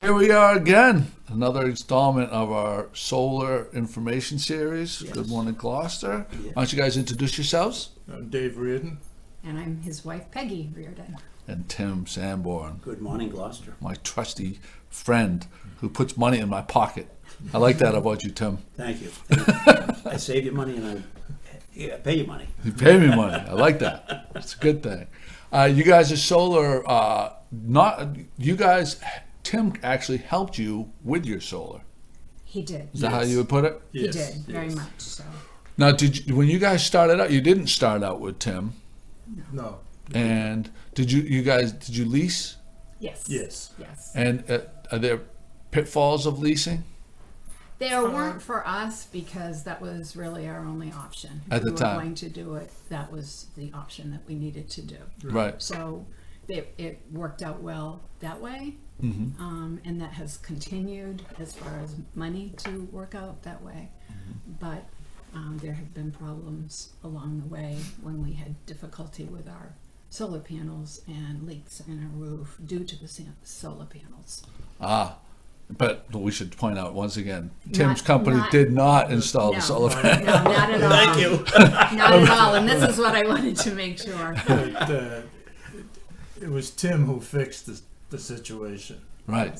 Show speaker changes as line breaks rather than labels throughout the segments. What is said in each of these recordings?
Here we are again, another installment of our solar information series.
Yes.
Good morning, Gloucester.
Yeah.
Why don't you guys introduce yourselves?
I'm Dave Reardon.
And I'm his wife, Peggy Reardon.
And Tim Sanborn,
Good morning, Gloucester.
my trusty friend who puts money in my pocket. I like that about you, Tim.
Thank you. I save you money and I pay you money.
You pay me money. I like that. It's a good thing. You guys are solar. Tim actually helped you with your solar.
He did.
Is that how you would put it?
He did, very much so.
Now, when you guys started out, you didn't start out with Tim.
No.
And did you lease?
Yes.
Yes.
Yes.
And are there pitfalls of leasing?
There weren't for us because that was really our only option.
At the
If we
time.
were going to do it, that was the option that we needed to do.
Right.
So it worked out well that way.
Mm-hmm.
And that has continued as far as money to work out that way. But there have been problems along the way when we had difficulty with our solar panels and leaks in our roof due to the solar panels.
But we should point out once again, Tim's
Not-
company
not-
did not install
No,
the solar
no,
panel.
not at all.
Thank you.
Not at all. And this is what I wanted to make sure.
But, it was Tim who fixed the situation.
Right.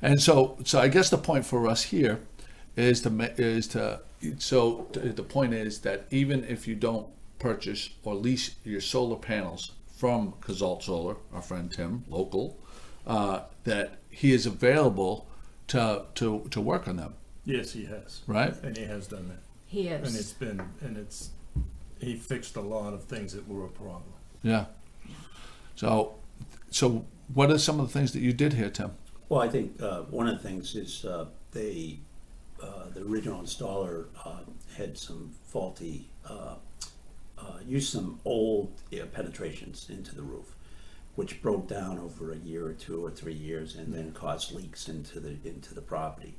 And so I guess the point for us here is the point is that even if you don't purchase or lease your solar panels from Cazeault Solar, our friend Tim, local, that he is available to work on them,
Yes, he has.
right?
And he has done that.
He
And
is.
he fixed a lot of things that were a problem.
Yeah. So what are some of the things that you did here, Tim?
Well, I think one of the things is the original installer had some faulty, used some old penetrations into the roof, which broke down over a year or 2 or 3 years, and then caused leaks into the property,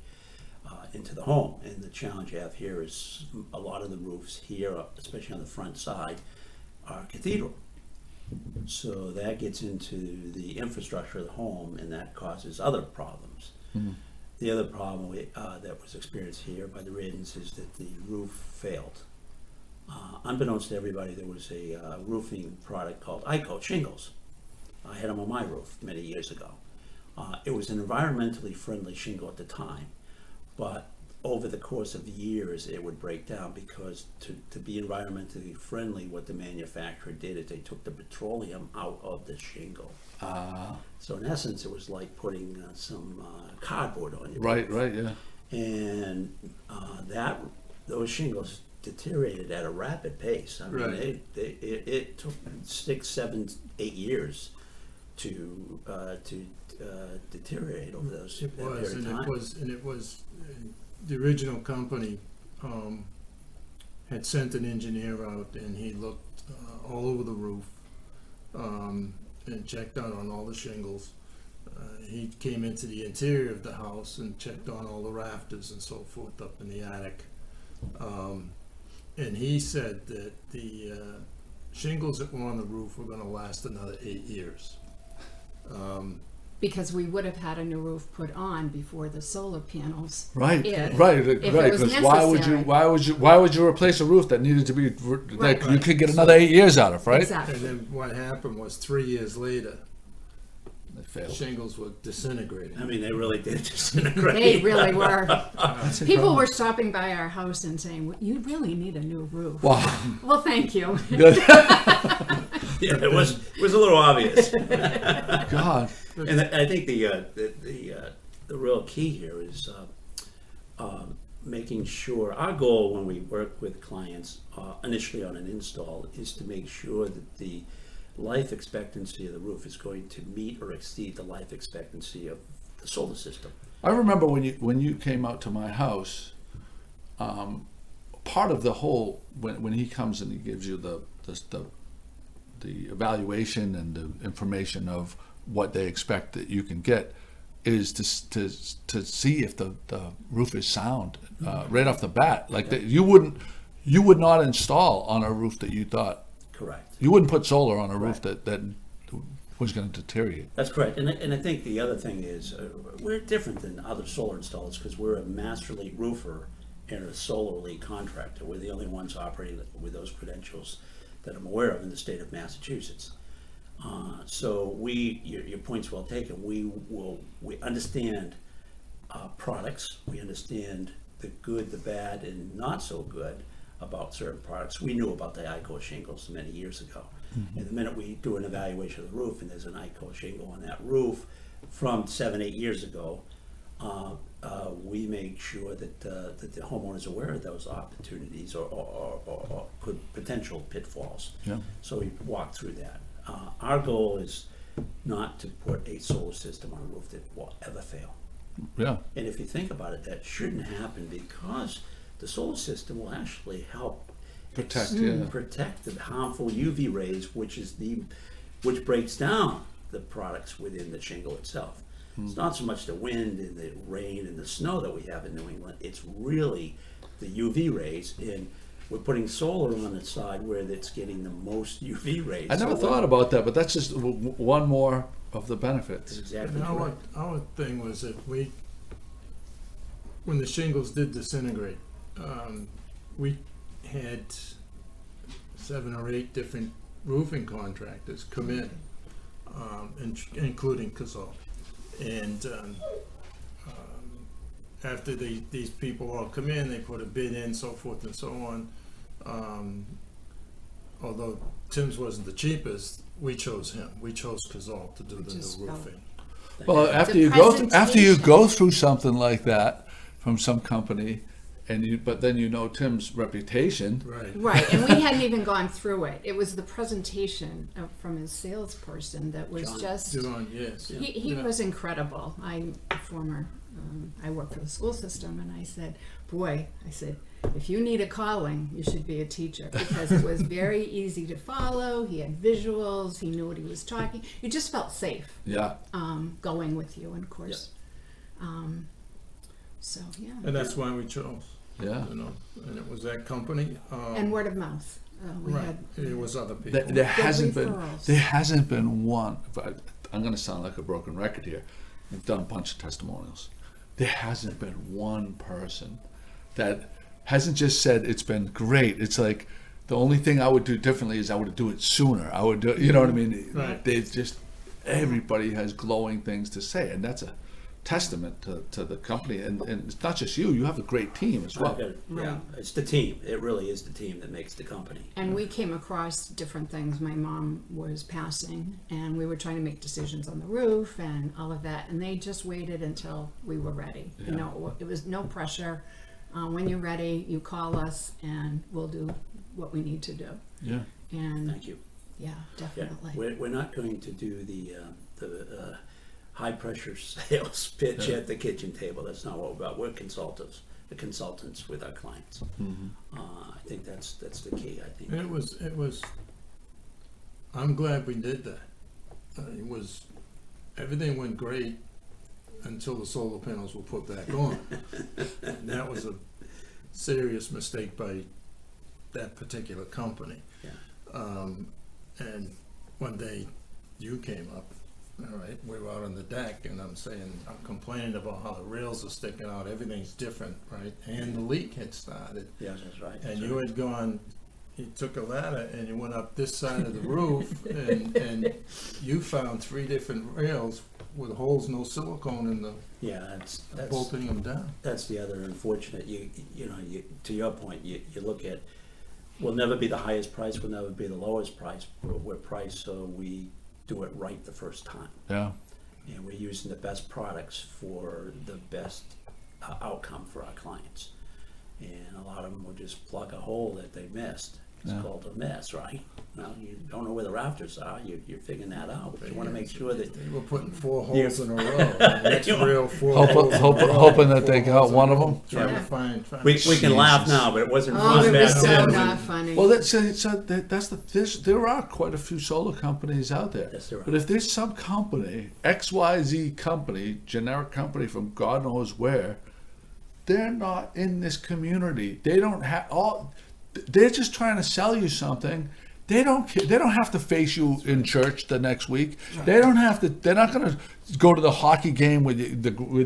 into the home. And the challenge you have here is a lot of the roofs here, especially on the front side, are cathedral. So that gets into the infrastructure of the home, and that causes other problems. The other problem that was experienced here by the Reardons is that the roof failed. Unbeknownst to everybody, there was a roofing product called shingles. I had them on my roof many years ago. It was an environmentally friendly shingle at the time, but over the course of years it would break down because to be environmentally friendly, what the manufacturer did is they took the petroleum out of the shingle. So in essence, it was like putting some cardboard on your
Right,
roof.
right, yeah.
And those shingles deteriorated at a rapid pace. I mean,
Right.
it took 6, 7, 8 years to deteriorate over that
It
period
was,
of
and
time.
it was the original company had sent an engineer out, and he looked all over the roof and checked out on all the shingles. He came into the interior of the house and checked on all the rafters and so forth up in the attic. And he said that the shingles that were on the roof were going to last another 8 years.
Because we would have had a new roof put on before the solar panels.
Right,
If-
right.
if it was
Because why would you replace a roof that needed to be like you
Right.
could get another 8 years out of, right?
Exactly.
And then what happened was 3 years later,
They
the
failed.
shingles were disintegrating.
I mean, they really did disintegrate.
They really were.
That's
People
incredible.
were stopping by our house and saying, "Well, you really need a new roof."
Wow.
Well, thank you.
Yeah, it was a little obvious.
God.
And I think the real key here is making sure, our goal when we work with clients initially on an install is to make sure that the life expectancy of the roof is going to meet or exceed the life expectancy of the solar system.
I remember when you came out to my house, part of the whole when he comes and he gives you the evaluation and the information of what they expect that you can get is to see if the roof is sound right off the bat. Like you would not install on a roof that you thought
Correct.
you wouldn't put solar on a roof that was going to deteriorate.
That's correct, and I think the other thing is, we're different than other solar installers because we're a master elite roofer and a solar elite contractor. We're the only ones operating with those credentials that I'm aware of in the state of Massachusetts. So your point's well taken. We understand products. We understand the good, the bad, and not so good about certain products. We knew about the ICO shingles many years ago. And the minute we do an evaluation of the roof and there's an ICO shingle on that roof from 7-8 years ago, we make sure that the homeowner's aware of those opportunities or could potential pitfalls.
Yeah.
So we walk through that. Our goal is not to put a solar system on a roof that will ever fail.
Yeah.
And if you think about it, that shouldn't happen because the solar system will actually help
Protect,
protect the harmful UV rays, which breaks down the products within the shingle itself. It's not so much the wind and the rain and the snow that we have in New England. It's really the UV rays, and we're putting solar on the side where it's getting the most UV rays.
I never thought about that, but that's just one more of the benefits.
Exactly.
And
Correct.
our thing was that when the shingles did disintegrate, we had 7 or 8 different roofing contractors come in, including Cazeault. And after these people all come in, they put a bid in, so forth and so on. Although Tim's wasn't the cheapest, we chose him. We chose Cazeault to do the
just
new
felt-
roofing.
Well, after you go through something like that from some company, but then you know Tim's reputation.
Right.
Right, and we hadn't even gone through it. It was the presentation from his salesperson that was
John.
just.
John, yes.
He
Yeah.
was incredible. I'm a former, I work for the school system, and I said, if you need a calling, you should be a teacher, because it was very easy to follow. He had visuals. He knew what he was talking. You just felt safe
Yeah.
going with you, and of course. So, yeah.
And that's why we chose.
Yeah.
You know, and it was that company.
And word of mouth. We
Right.
had.
It was other people.
There hasn't
referrals.
been one. I'm going to sound like a broken record here. We've done a bunch of testimonials. There hasn't been one person that hasn't just said it's been great. It's like the only thing I would do differently is I would do it sooner. I would do, you know what I mean?
Right.
They just, everybody has glowing things to say, and that's a testament to the company. And it's not just you. You have a great team as well.
Yeah, it's the team. It really is the team that makes the company.
And we came across different things. My mom was passing, and we were trying to make decisions on the roof and all of that, and they just waited until we were ready.
Yeah.
You know, it was no pressure. When you're ready, you call us, and we'll do what we need to do.
Yeah.
And
Thank you.
yeah,
Yeah,
definitely.
we're not going to do the high pressure sales pitch
Yeah.
at the kitchen table. That's not what we're about. We're the consultants with our clients. I think that's the key. I think
And it was. I'm glad we did that. Everything went great until the solar panels were put back on. And that was a serious mistake by that particular company.
Yeah.
And one day you came up, all right, we were out on the deck, and I'm complaining about how the rails are sticking out, everything's different, right? And the leak had started.
Yes, that's right.
And you had gone, you took a ladder and you went up this side of the roof, and you found 3 different rails with holes, no silicone in the,
Yeah, that's
bolting them down.
that's the other unfortunate. You know, to your point, you look at, we'll never be the highest price, we'll never be the lowest price. We're priced so we do it right the first time.
Yeah.
And we're using the best products for the best outcome for our clients. And a lot of them will just plug a hole that they missed. It's
Yeah.
called a miss, right? Well, you don't know where the rafters are. You're figuring that out. But you want to make sure that
They were putting 4 holes in a row. Next
You know,
reel, 4 holes in a row,
hoping that they
4
got
holes in
one
a
of
row,
them.
Trying
Yeah.
to find.
we can laugh
Jesus.
now, but it wasn't
Oh,
fun
it
back
was so
then.
not funny.
Well, that's there are quite a few solar companies out there.
Yes, there are.
But if there's some company, XYZ company, generic company from God knows where, they're not in this community. They don't have they're just trying to sell you something, They don't care. They don't have to face you in church the next week. They don't have to. They're not going to go to the hockey game with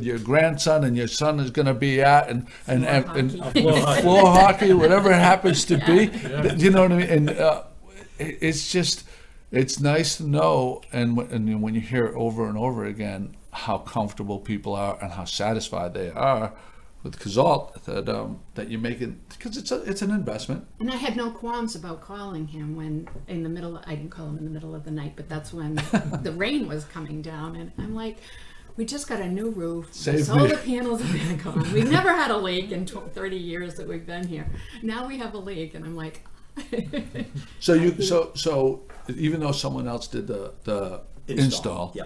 your grandson and your son is going to be at and floor hockey, whatever it happens to be. You know what I mean? And it's just it's nice to know, and when you hear it over and over again, how comfortable people are and how satisfied they are with Cazeault that you're making, because it's an investment.
And I had no qualms about calling him when I didn't call him in the middle of the night, but that's when the rain was coming down, and I'm like, we just got a new roof.
Save
Solar
me.
panels are gonna go on. We've never had a leak in 30 years that we've been here. Now we have a leak, and I'm like.
So even though someone else did the install,
Yeah,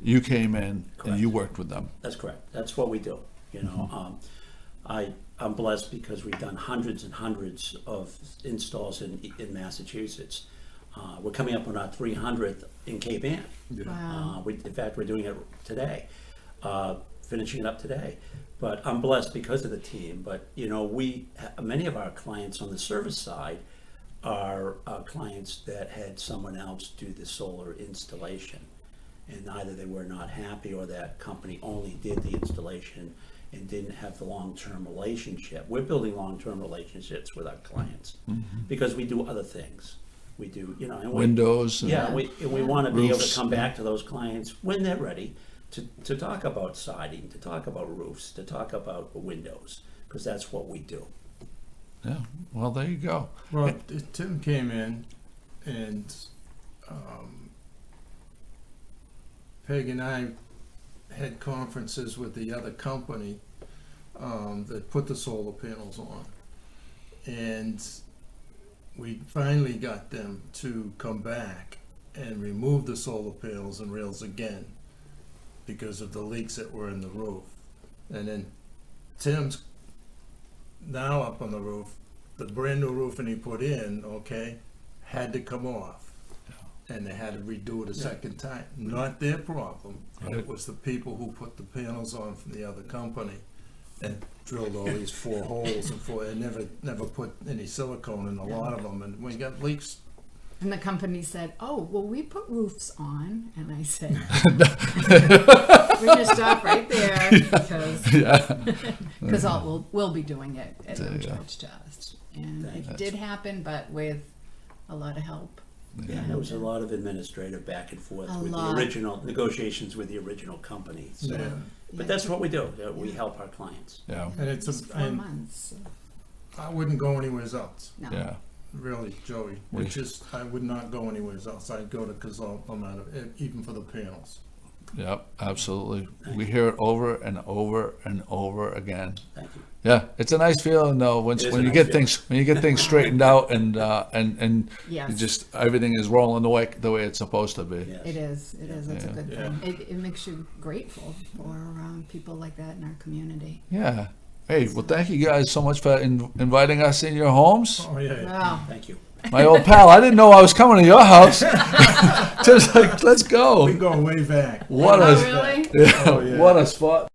you came in
Correct.
and you worked with them.
that's correct. That's what we do. You know, I'm blessed because we've done hundreds and hundreds of installs in Massachusetts. We're coming up on our 300th in Cape Ann.
Wow.
In fact, we're doing it today, finishing it up today. But I'm blessed because of the team. But you know, many of our clients on the service side are clients that had someone else do the solar installation, and either they were not happy or that company only did the installation and didn't have the long-term relationship. We're building long-term relationships with our clients because we do other things. We do, you know, and
Windows.
we want to be able
Roofs.
to come back to those clients when they're ready to talk about siding, to talk about roofs, to talk about windows, because that's what we do.
Yeah. Well, there you go.
Well, Tim came in and Peg and I had conferences with the other company that put the solar panels on. And we finally got them to come back and remove the solar panels and rails again because of the leaks that were in the roof. And then Tim's now up on the roof, the brand new roofing he put in, had to come off. And they had to redo it a second time. Not their problem.
Right.
It was the people who put the panels on from the other company and drilled all these 4 holes and never put any silicone in a lot of them. And we got leaks.
And the company said, "Oh, well, we put roofs on," and I said, "We're gonna stop right there because we'll be doing it at no charge to us." And it did happen, but with a lot of help.
Yeah, there was a lot of administrative back and forth
A
with
lot.
the original negotiations with the original company. So,
Yeah.
but that's what we do. We help our clients.
Yeah.
And
It was 4 months.
I wouldn't go anywhere else.
No.
Yeah.
Really, Joey.
We-
I would not go anywhere else. I'd go to Cazeault no matter, even for the panels.
Yep. Absolutely. We hear it over and over and over again.
Thank you.
Yeah, it's a nice feeling though when
It is
when
a
you
nice
get
feeling.
things straightened out and
Yes.
you just everything is rolling the way it's supposed to be.
Yes.
It is. It's a good
Yeah.
thing. It makes you grateful for people like that in our community.
Yeah. Hey, well, thank you guys so much for inviting us in your homes.
Oh, yeah.
Wow.
Thank you.
My old pal, I didn't know I was coming to your house. Just like, let's go.
We go way back.
What
Oh,
a
really?
yeah,
Oh, yeah.
what a spot.